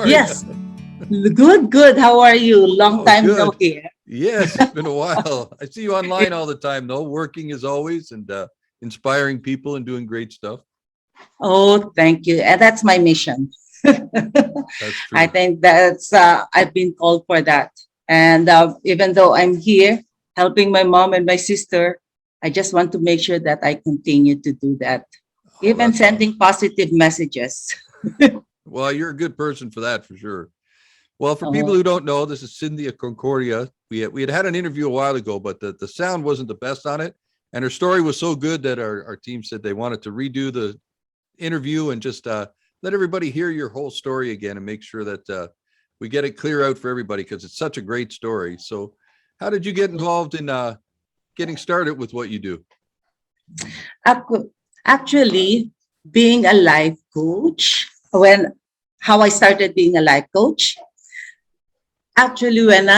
are you? Yes, good, good. How are you? Long Oh, time no good. hear. Yes, it's been a while. I see you online all the time, though, working as always and inspiring people and doing great stuff. Oh, thank you. And that's my mission. That's I true. think that's, I've been called for that. And even though I'm here helping my mom and my sister, I just want to make sure that I continue to do that, Oh, even that's sending awesome. positive messages. Well, you're a good person for that, for sure. Well, for people Oh, who don't know, this is Cynthia Concordia. We had an interview a while ago, but the sound wasn't the best on it. And her story was so good that our team said they wanted to redo the interview and just let everybody hear your whole story again and make sure that we get it clear out for everybody because it's such a great story. So, how did you get involved in getting started with what you do? ac- actually, being a life coach, how I started being a life coach, actually, when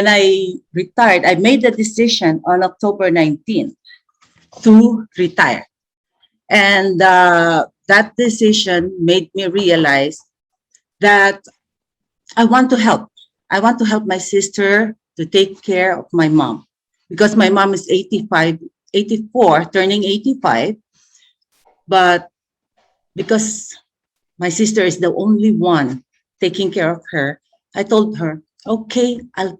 I retired, I made the decision on October 19th to retire. And that decision made me realize that I want to help. I want to help my sister to take care of my mom because my mom is 85, 84, turning 85. But because my sister is the only one taking care of her, I told her, okay, I'll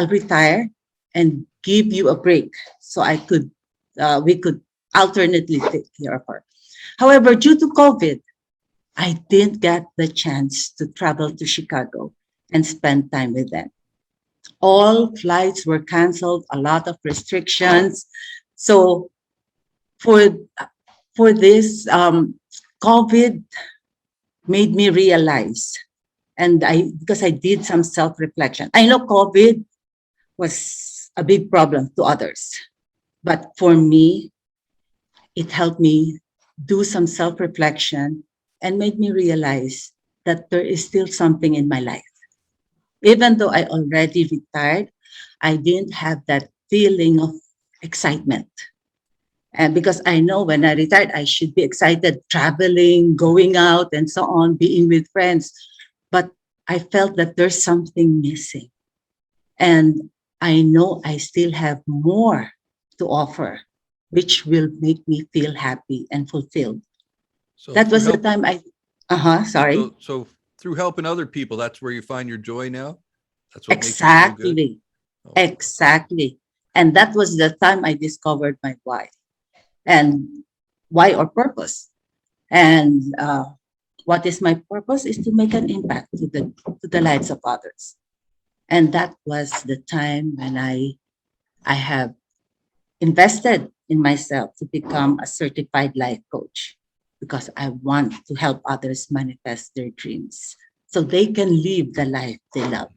retire and give you a break so we could alternately take care of her. However, due to COVID, I didn't get the chance to travel to Chicago and spend time with them. All flights were canceled, a lot of restrictions. So for for this, COVID made me realize, and I because I did some self reflection. I know COVID was a big problem to others, but for me, it helped me do some self reflection and made me realize that there is still something in my life. Even though I already retired, I didn't have that feeling of excitement. And because I know when I retired, I should be excited, traveling, going out, and so on, being with friends. But I felt that there's something missing. And I know I still have more to offer, which will make me feel happy and fulfilled. So That through was the help, time sorry. so through helping other people, that's where you find your joy now. That's what makes you feel good. Exactly. Oh, Exactly. And that was the time I discovered my why and why or purpose. And what is my purpose is to make an impact to the lives of others. And that was the time when I have invested in myself to become a certified life coach because I want to help others manifest their dreams so they can live the life they love.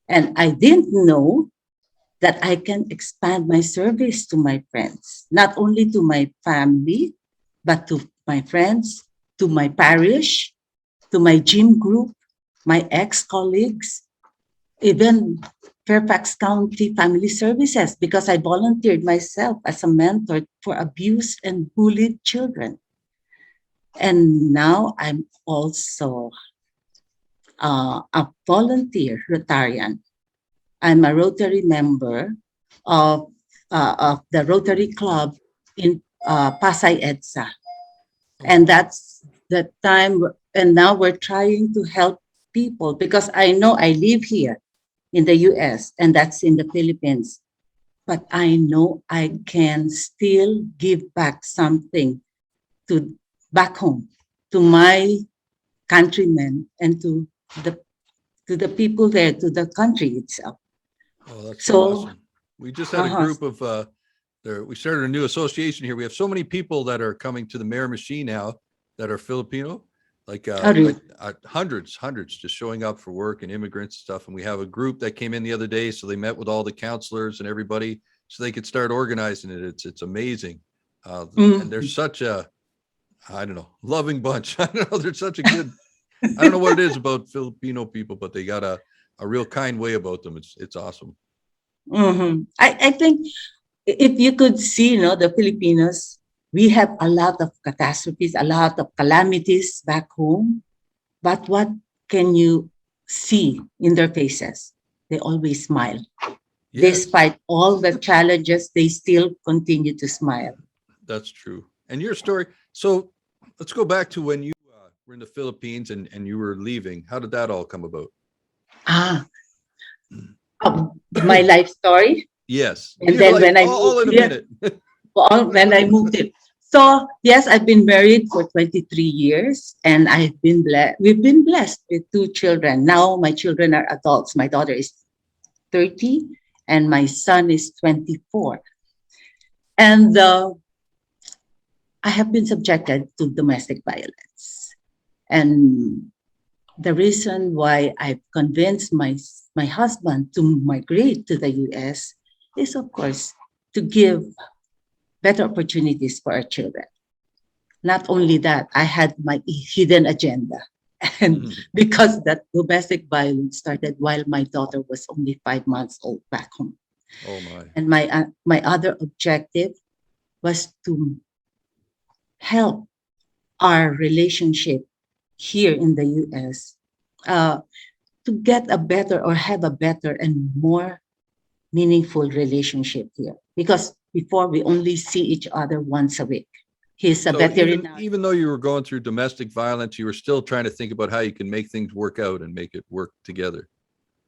And I didn't know that I can expand my service to my friends, not only to my family, but to my friends, to my parish, to my gym group, my ex colleagues, even Fairfax County Family Services, because I volunteered myself as a mentor for abused and bullied children. And now I'm also a volunteer Rotarian. I'm a Rotary member of the Rotary Club in Pasay EDSA. oh, And that's the time, and now we're trying to help people because I know I live here in the US and that's in the Philippines, but I know I can still give back something to back home, to my countrymen and the to the people there, to the country itself. oh, that's so So, awesome. We just had a uh-huh, group of there. We started a new association here. We have so many people that are coming to the Mayor Machine now that are Filipino, like Aru. hundreds just showing up for work and immigrants and stuff. And we have a group that came in the other day, so they met with all the counselors and everybody, so they could start organizing it. It's amazing, and they're Mm. such a I don't know loving bunch. I don't know. They're such a good. I don't know what it is about Filipino people, but they got a real kind way about them. It's awesome. I think if you could see, the Filipinos, we have a lot of catastrophes, a lot of calamities back home. But what can you see in their faces? They always smile. Yes, Despite all the challenges, they still continue to smile. that's true. And your story. So let's go back to when you were in the Philippines and you were leaving. How did that all come about? Ah, my life story. Yes, And your then life when I all moved in a here, minute. when I moved here. So yes, I've been married for 23 years and I've been blessed. We've been blessed with two children. Now my children are adults. My daughter is 30 and my son is 24. And I have been subjected to domestic violence. And the reason why I've convinced my husband to migrate to the US is, of course, to give better opportunities for our children. Not only that, I had my hidden agenda. And Mhm. because that domestic violence started while my daughter was only 5 months old back home. Oh my. And my other objective was to help our relationship here in the US uh, to get a better or have a better and more meaningful relationship here. Because before we only see each other once a week. He's a So even veterinarian. even though you were going through domestic violence, you were still trying to think about how you can make things work out and make it work together.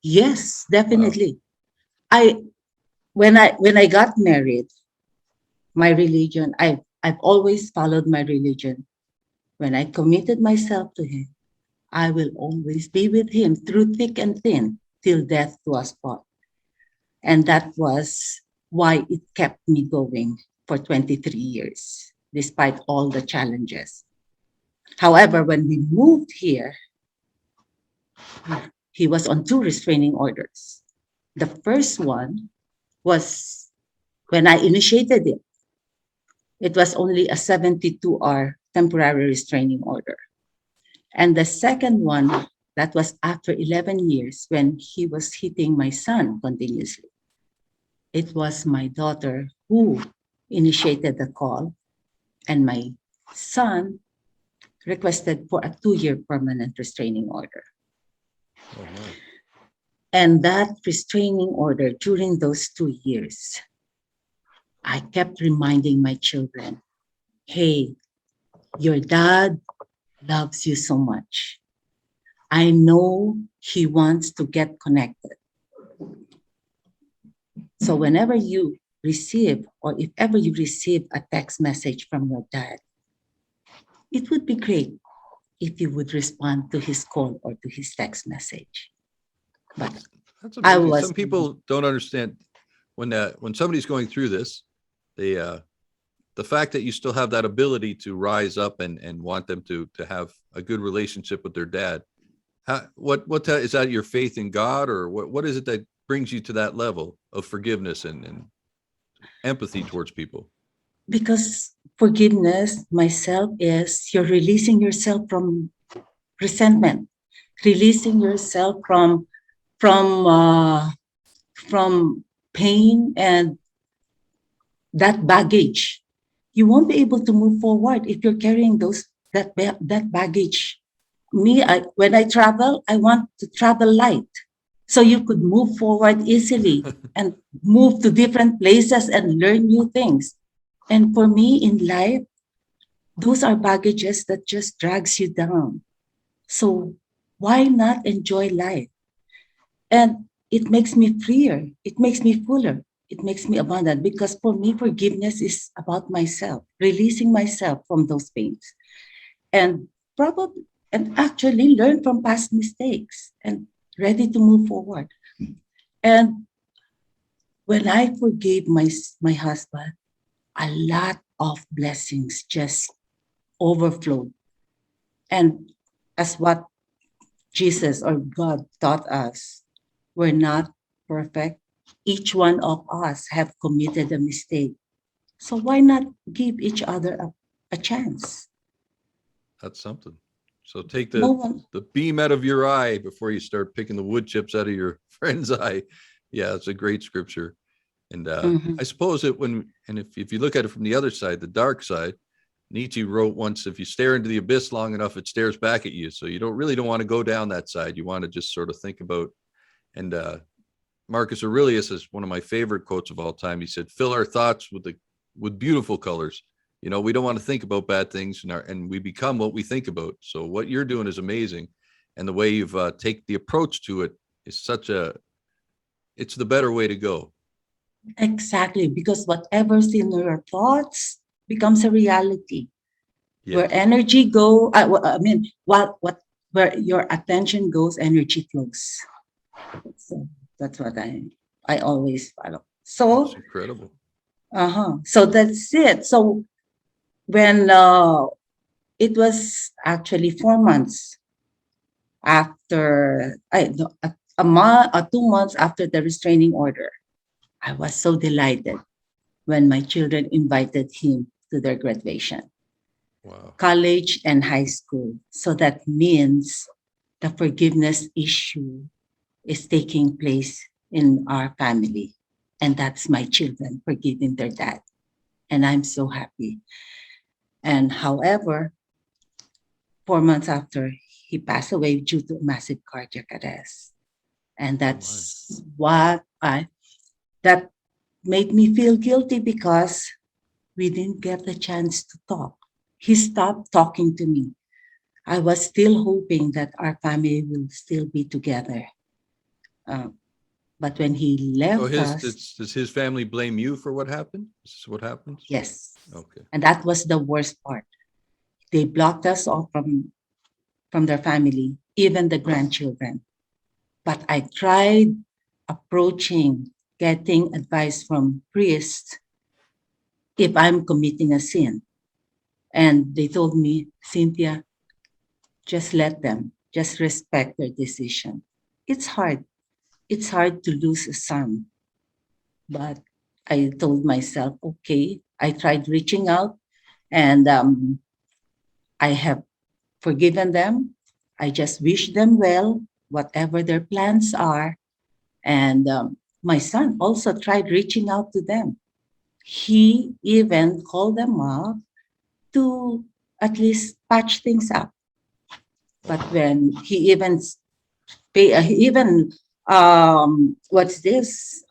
Yes, Wow. definitely. I when I got married, my religion, I've always followed my religion. When I committed myself to him, I will always be with him through thick and thin till death do us part. And that was why it kept me going for 23 years, despite all the challenges. However, when we moved here, he was on two restraining orders. The first one was when I initiated it, it was only a 72-hour temporary restraining order. And the second one, that was after 11 years when he was hitting my son continuously. It was my daughter who initiated the call, and my son requested for a 2-year permanent restraining order. Oh my. And that restraining order during those 2 years, I kept reminding my children, hey, your dad loves you so much. I know he wants to get connected. So whenever you receive, or if ever you receive a text message from your dad, it would be great if you would respond to his call or to his text message. But That's that's I amazing. was, Some people don't understand when somebody's going through this, they the fact that you still have that ability to rise up and want them to have a good relationship with their dad. Is that your faith in God, or what is it that brings you to that level of forgiveness and empathy towards people? because forgiveness myself is you're releasing yourself from resentment, releasing yourself from from pain and that baggage. You won't be able to move forward if you're carrying that baggage. When I travel, I want to travel light, so you could move forward easily and move to different places and learn new things. And for me in life, those are baggages that just drags you down. So why not enjoy life? And it makes me freer. It makes me fuller. It makes me abundant because for me, forgiveness is about myself, releasing myself from those pains and probably and actually learn from past mistakes and ready to move forward. And when I forgave my husband, a lot of blessings just overflowed. And as what Jesus or God taught us, we're not perfect. Each one of us have committed a mistake. So why not give each other a chance? That's something. So take No the one. the beam out of your eye before you start picking the wood chips out of your friend's eye. Yeah, it's a great scripture. And Mhm. I suppose if you look at it from the other side, the dark side, Nietzsche wrote once, if you stare into the abyss long enough, it stares back at you. So you don't want to go down that side. You want to just sort of think about, and Marcus Aurelius is one of my favorite quotes of all time. He said, fill our thoughts with beautiful colors. We don't want to think about bad things, and we become what we think about. So what you're doing is amazing. And the way you've take the approach to it is it's the better way to go. Exactly, because whatever's in your thoughts becomes a reality. Where Yes. energy go, I mean, where your attention goes, energy flows. So that's what I always follow. That's So, incredible. so that's it. So when it was actually 4 months after, no, a month or 2 months after the restraining order, I was so delighted when my children invited him to their graduation, Wow. college and high school. So that means the forgiveness issue is taking place in our family. And that's my children forgiving their dad. And I'm so happy. And however, 4 months after, he passed away due to massive cardiac arrest. And that's that made me feel guilty because we didn't get the chance to talk. He stopped talking to me. I was still hoping that our family will still be together. Uh, but when he So left us, does his family blame you for what happened? Is this what happens? yes. Okay. And that was the worst part. They blocked us off from their family, even the grandchildren. But I tried approaching, getting advice from priests if I'm committing a sin. And they told me, Cynthia, just let them, just respect their decision. It's hard. It's hard to lose a son. But I told myself, okay, I tried reaching out and I have forgiven them. I just wish them well, whatever their plans are. And my son also tried reaching out to them. He even called them up to at least patch things up. But when he even what's this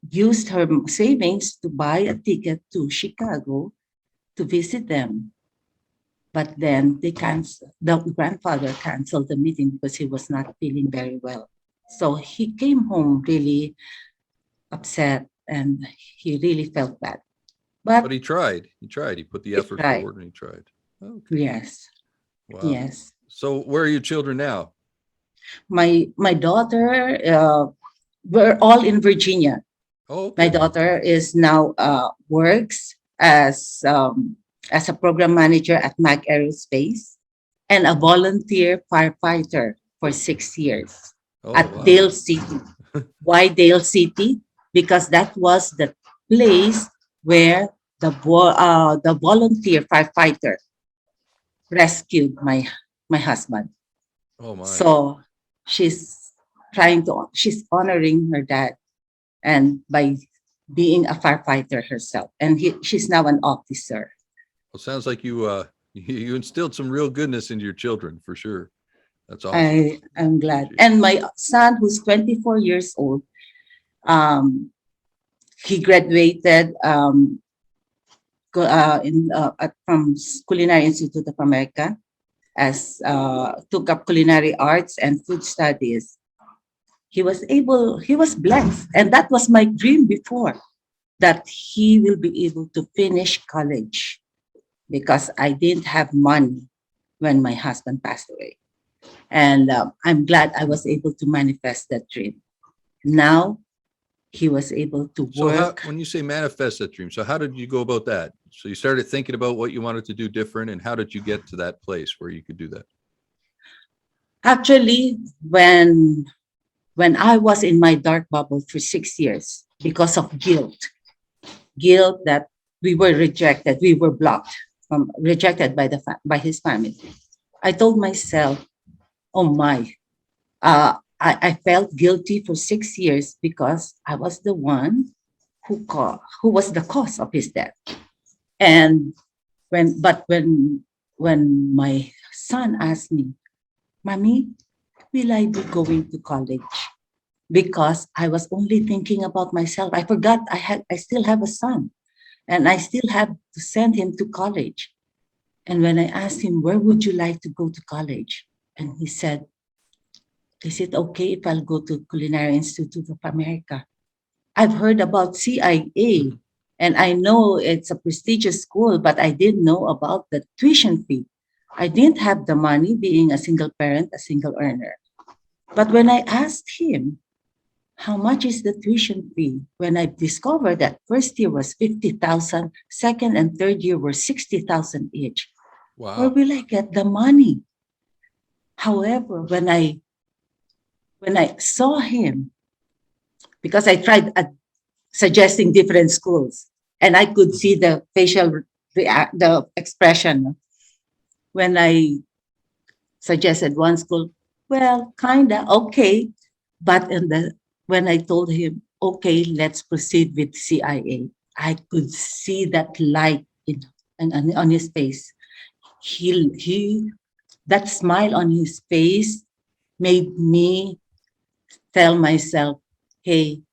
used her savings to buy a ticket to Chicago to visit them. But then the grandfather canceled the meeting because he was not feeling very well. So he came home really upset and he really felt bad. But But he tried. He tried. He put the he effort tried. forward and he tried. Okay. Yes. Wow. Yes. So where are your children now? My daughter, we're all in Virginia. Oh, My okay. daughter is now works as a program manager at Mag Aerospace and a volunteer firefighter for 6 years Oh, at wow. Dale City. Why Dale City? Because that was the place where the volunteer firefighter rescued my husband. Oh, my. So she's she's honoring her dad and by being a firefighter herself. And she's now an officer. Well, sounds like you instilled some real goodness into your children for sure. That's awesome. I'm glad. And my son, who's 24 years old, um, he graduated from Culinary Institute of America as took up culinary arts and food studies. He was blessed, and that was my dream before, that he will be able to finish college because I didn't have money when my husband passed away. And I'm glad I was able to manifest that dream. Now he was able to So work. when you say manifest that dream, so how did you go about that? So you started thinking about what you wanted to do different, and how did you get to that place where you could do that? Actually, when I was in my dark bubble for 6 years because of guilt that we were rejected, we were blocked, rejected by by his family. I told myself, "Oh my, I felt guilty for 6 years because I was the one who was the cause of his death." And When my son asked me, "Mommy, will I be going to college?" Because I was only thinking about myself. I forgot I still have a son and I still have to send him to college. And when I asked him, "Where would you like to go to college?" And he said, "Is it okay if I'll go to Culinary Institute of America?" I've heard about CIA Mhm. and I know it's a prestigious school, but I didn't know about the tuition fee. I didn't have the money being a single parent, a single earner. But when I asked him, "How much is the tuition fee?" When I discovered that first year was 50,000, second and third year were 60,000 each. Where Wow. will I get the money? However, when I saw him, because I tried suggesting different schools, and I could see Mhm. the the expression when I suggested one school. Well, kinda okay, but when I told him, "Okay, let's proceed with CIA," I could see that light on his face. He that smile on his face made me tell myself, "Hey,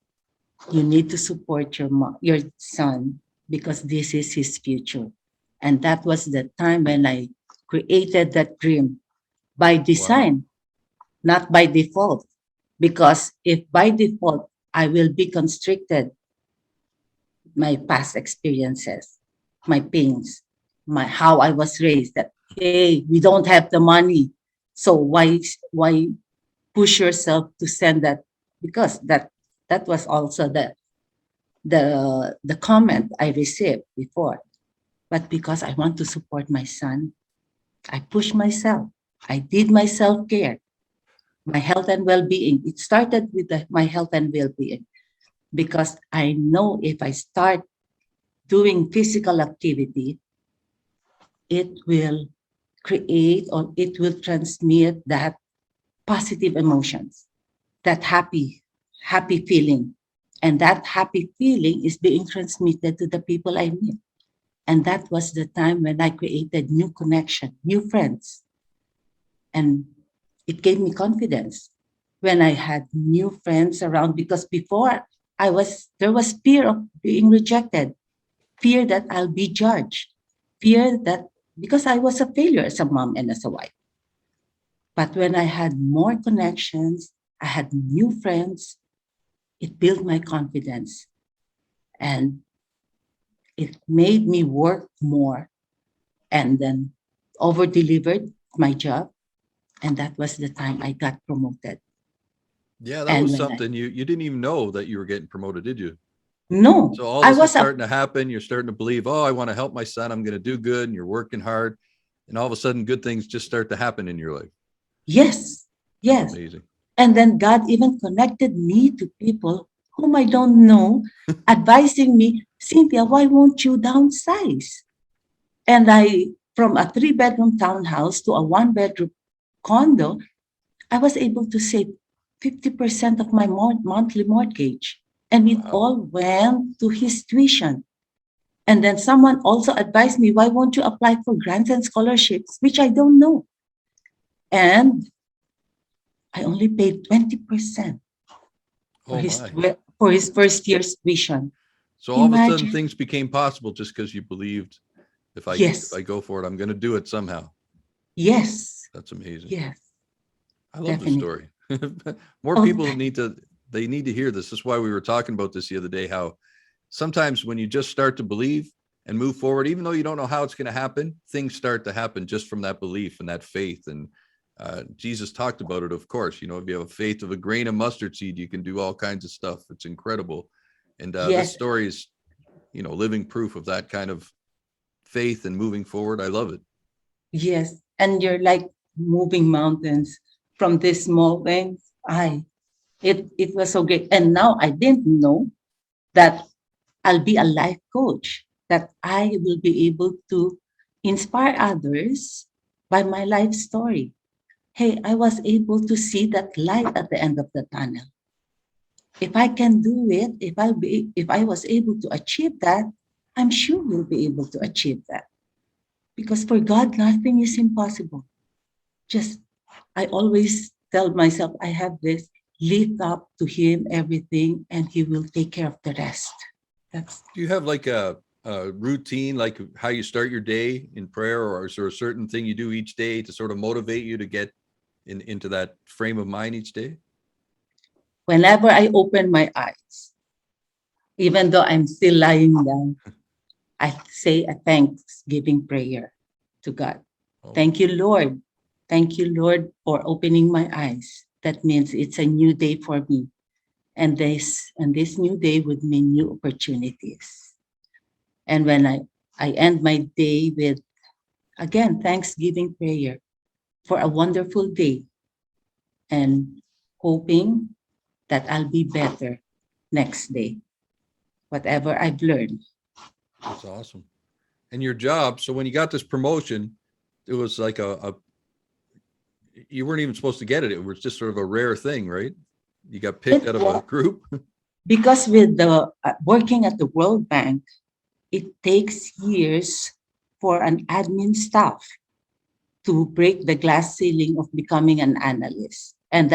you need to support your son because this is his future." And that was the time when I created that dream by Wow. design, not by default. Because if by default I will be constricted, my past experiences, my pains, my how I was raised, that hey, we don't have the money, so why push yourself to send that? Because that was also the comment I received before. But because I want to support my son, I pushed myself. I did my self care, my health and well being. It started with my health and well being because I know if I start doing physical activity, it will create or it will transmit that positive emotions, that happy feeling. And that happy feeling is being transmitted to the people I meet. And that was the time when I created new connection, new friends. And it gave me confidence when I had new friends around because before there was fear of being rejected, fear that I'll be judged, fear that because I was a failure as a mom and as a wife. But when I had more connections, I had new friends, it built my confidence and it made me work more and then over delivered my job. And that was the time I got promoted. Yeah, that And was when I, something you didn't even know that you were getting promoted, did you? no, So all I this is was a, starting to happen. You're starting to believe, oh, I want to help my son. I'm going to do good. And you're working hard. And all of a sudden, good things just start to happen in your life. yes, That's yes. amazing. And then God even connected me to people whom I don't know, advising me, "Cynthia, why won't you downsize?" And from a 3 bedroom townhouse to a 1 bedroom condo, I was able to save 50% of my monthly mortgage. And it Wow. all went to his tuition. And then someone also advised me, "Why won't you apply for grants and scholarships?" Which I don't know. And I only paid 20% for Oh, his my. for his first year's tuition. So all of a sudden, Imagine. things became possible just because you believed if Yes, I go for it, I'm going to do it somehow. yes, That's amazing. yes, I love the definitely. story. More Oh, people need to hear this. This is why we were talking about this the other day, how sometimes when you just start to believe and move forward, even though you don't know how it's going to happen, things start to happen just from that belief and that faith. And Jesus talked about it, of course. If you have a faith of a grain of mustard seed, you can do all kinds of stuff. It's incredible. And this yes, story is, living proof of that kind of faith and moving forward. I love it. yes. And you're like moving mountains from this small things. It was so great. And now I didn't know that I'll be a life coach, that I will be able to inspire others by my life story. Hey, I was able to see that light at the end of the tunnel. If I can do it, if I was able to achieve that, I'm sure you'll be able to achieve that. Because for God, nothing is impossible. Just, I always tell myself, I have this, lift up to Him everything, and He will take care of the rest. That's Do you have like a routine, like how you start your day in prayer, or is there a certain thing you do each day to sort of motivate you to get into that frame of mind each day? whenever I open my eyes, even though I'm still lying down, I say a thanksgiving prayer to God. Oh, Thank you, Lord. Thank you, Lord, for opening my eyes. That means it's a new day for me. And this new day would mean new opportunities. And when I end my day with, again, thanksgiving prayer for a wonderful day and hoping that I'll be better next day, whatever I've learned. that's awesome. And your job, so when you got this promotion, it was like you weren't even supposed to get it. It was just sort of a rare thing, right? You got picked It out of a was group. because with the working at the World Bank, it takes years for an admin staff to break the glass ceiling of becoming an analyst. And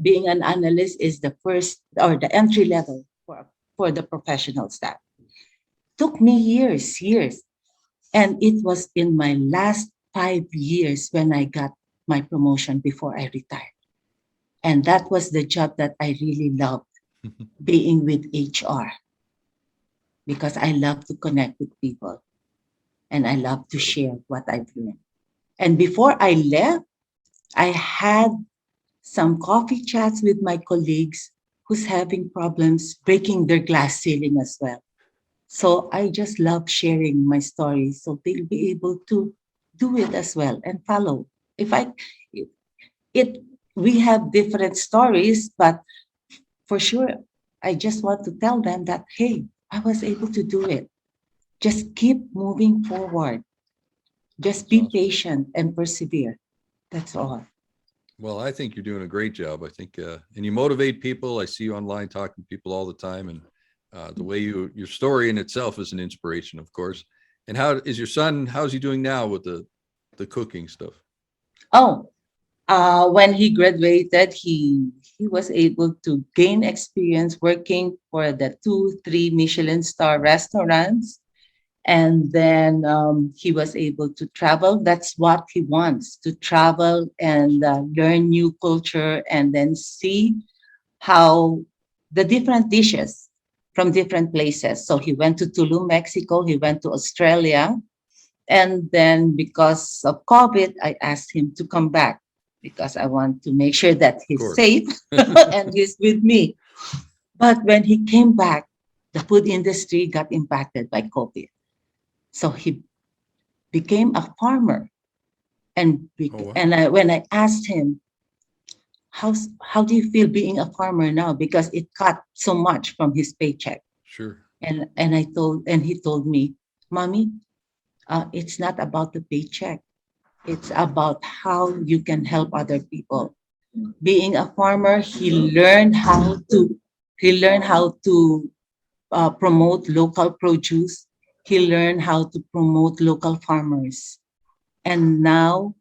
being an analyst is the first or the entry level for the professional staff. Took me years. And it was in my last 5 years when I got my promotion before I retired. And that was the job that I really loved, being with HR, because I love to connect with people and I love to share what I've learned. And before I left, I had some coffee chats with my colleagues who's having problems breaking their glass ceiling as well. So I just love sharing my stories so they'll be able to do it as well and follow. If I it we have different stories, but for sure I just want to tell them that hey, I was able to do it. Just keep moving forward. Just That's be awesome. patient and persevere. That's all. Well, I think you're doing a great job. I think, and you motivate people. I see you online talking to people all the time, and the way your story in itself is an inspiration, of course. And how is your son? How's he doing now with the cooking stuff? Oh, when he graduated, he was able to gain experience working for the 2, 3 Michelin star restaurants, and then he was able to travel. That's what he wants, to travel and learn new culture and then see how the different dishes from different places. So he went to Tulum, Mexico. He went to Australia. And then because of COVID, I asked him to come back because I want to make sure that Of he's course. safe and he's with me. But when he came back, the food industry got impacted by COVID. So he became a farmer. And, Oh wow. when I asked him, how do you feel being a farmer now? Because it cut so much from his paycheck. Sure. And he told me, Mommy, it's not about the paycheck. It's about how you can help other people. Being a farmer, he learned how to promote local produce. He learned how to promote local farmers. And now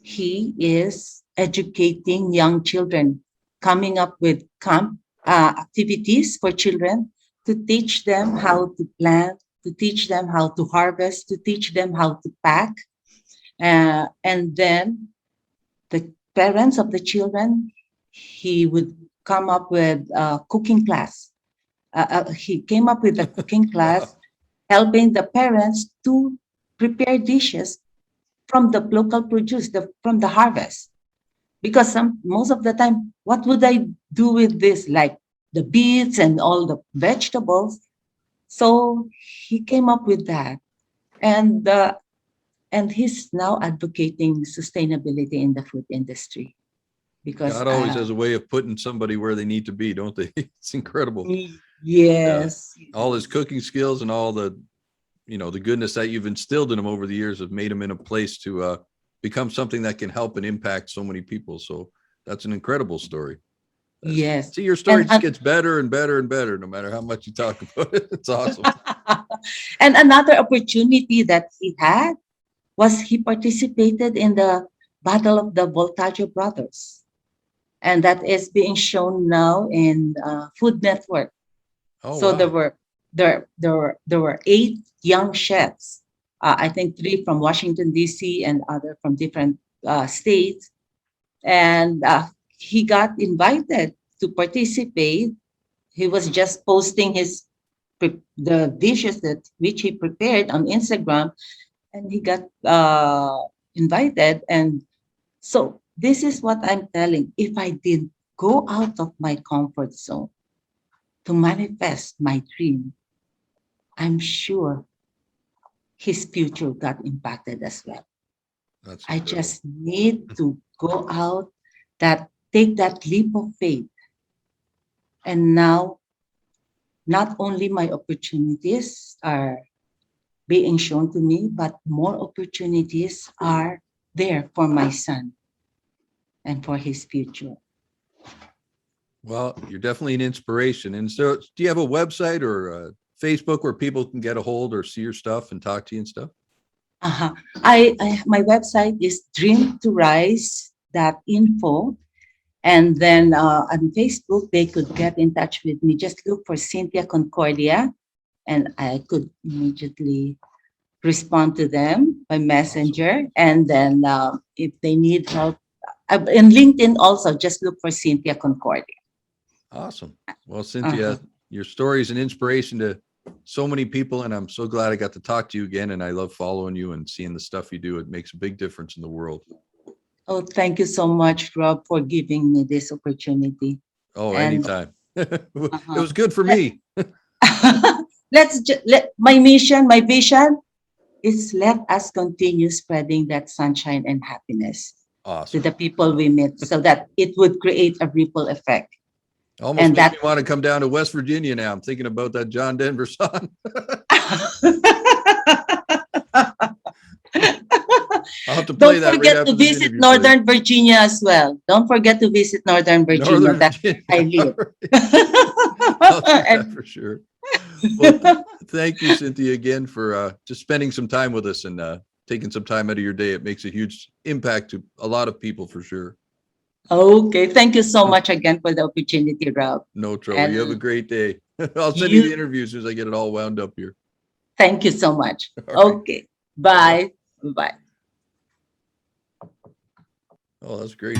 he is educating young children, coming up with camp activities for children to teach them how to plant, to teach them how to harvest, to teach them how to pack. And then the parents of the children, he would come up with a cooking class. He came up with a cooking Wow. class, helping the parents to prepare dishes from the local produce, from the harvest. Because most of the time, what would I do with this? Like the beets and all the vegetables. So he came up with that, and he's now advocating sustainability in the food industry because God always has a way of putting somebody where they need to be, don't they? It's incredible. Yeah. yes, All his cooking skills and all the goodness that you've instilled in him over the years have made him in a place to become something that can help and impact so many people. So that's an incredible story. yes, See, your story and just gets better and better and better, no matter how much you talk about it. It's awesome. and another opportunity that he had was he participated in the Battle of the Voltaggio Brothers. And that is being shown now in Food Network. Oh, So wow. there were 8 young chefs. I think 3 from Washington D.C. and other from different states, and he got invited to participate. He was just posting the dishes that which he prepared on Instagram, and he got invited. And so this is what I'm telling. If I didn't go out of my comfort zone to manifest my dream, I'm sure his future got impacted as well. That's I incredible. just need to go out, take that leap of faith. And now, not only my opportunities are being shown to me, but more opportunities are there for my son and for his future. Well, you're definitely an inspiration. And so, do you have a website or Facebook where people can get a hold or see your stuff and talk to you and stuff? Uh-huh. My website is dreamtorise.info. And then on Facebook, they could get in touch with me. Just look for Cynthia Concordia, and I could immediately respond to them by messenger. And then if they need help, in LinkedIn also, just look for Cynthia Concordia. Awesome. Well, Uh-huh. Cynthia, your story is an inspiration to so many people, and I'm so glad I got to talk to you again. And I love following you and seeing the stuff you do. It makes a big difference in the world. Oh, thank you so much, Rob, for giving me this opportunity. Oh, And anytime. It uh-huh. was good for me. My mission, my vision is let us continue spreading that sunshine and happiness to Awesome. the people we meet so that it would create a ripple effect. Almost And makes me that want to come down to West Virginia now. I'm thinking about that John Denver song. I'll have to play don't that right forget to after this visit interview for you. Northern Virginia as well. Don't forget to visit Northern Virginia. Northern That's Virginia. where I All live. right. I'll do that And for sure. Well, thank you, Cynthia, again for just spending some time with us and taking some time out of your day. It makes a huge impact to a lot of people for sure. okay, thank you so much again for the opportunity, Rob. No trouble. You have a And great day. I'll send you the you, interview as soon as I get it all wound up here. thank you so much. All right. Okay, Bye-bye. bye. Bye. Oh, that's great.